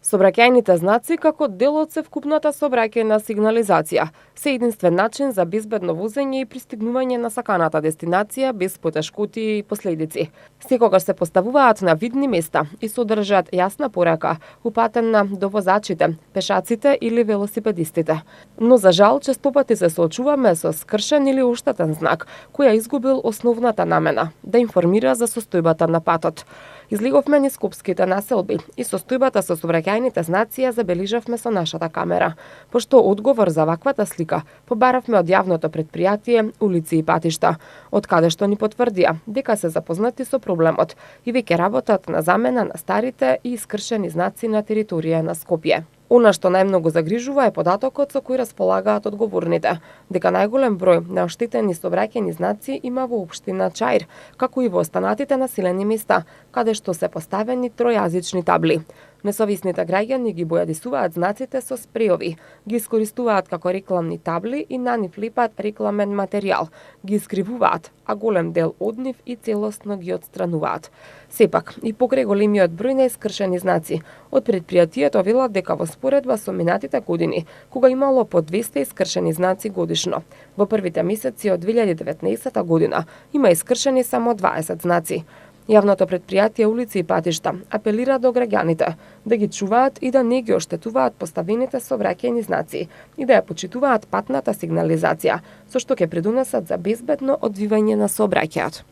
Сообраќајните знаци како дел од севкупната сообраќајна сигнализација се единствен начин за безбедно возење и пристигнување на саканата дестинација без потешкоти и последици. Секогаш се поставуваат на видни места и содржат јасна порака упатена до возачите, пешаците или велосипедистите. Но за жал често пати се соочуваме со скршен или оштетен знак кој изгубил основната намена да информира за состојбата на патот. Излеговме низ скопските населби и состојбата со сообраќајните знаци ја забележавме со нашата камера, пошто одговор за ваквата слика побаравме од јавното претпријатие Улици и патишта, од каде што ни потврдија дека се запознати со проблемот и веќе работат на замена на старите и искршени знаци на територија на Скопје. Она што најмногу загрижува е податокот со кој располагаат одговорните, дека најголем број на оштетени сообраќајни знаци има во општина Чаир, како и во останатите населени места, каде што се поставени тројазични табли. Несовисните граѓани ги бојадисуваат знаците со спреови, ги искористуваат како рекламни табли и на нив лепат рекламен материјал, ги искривуваат, а голем дел од нив и целосно ги отстрануваат. Сепак, и покрај големиот број на искршени знаци, од претпријатието велат дека во споредба со минатите години, кога имало по 200 искршени знаци годишно, во првите месеци од 2019 година има искршени само 20 знаци. Јавното претпријатие Улици и патишта апелира до граѓаните да ги чуваат и да не ги оштетуваат поставените сообраќајни знаци и да ја почитуваат патната сигнализација, со што ќе придонесат за безбедно одвивање на сообраќајот.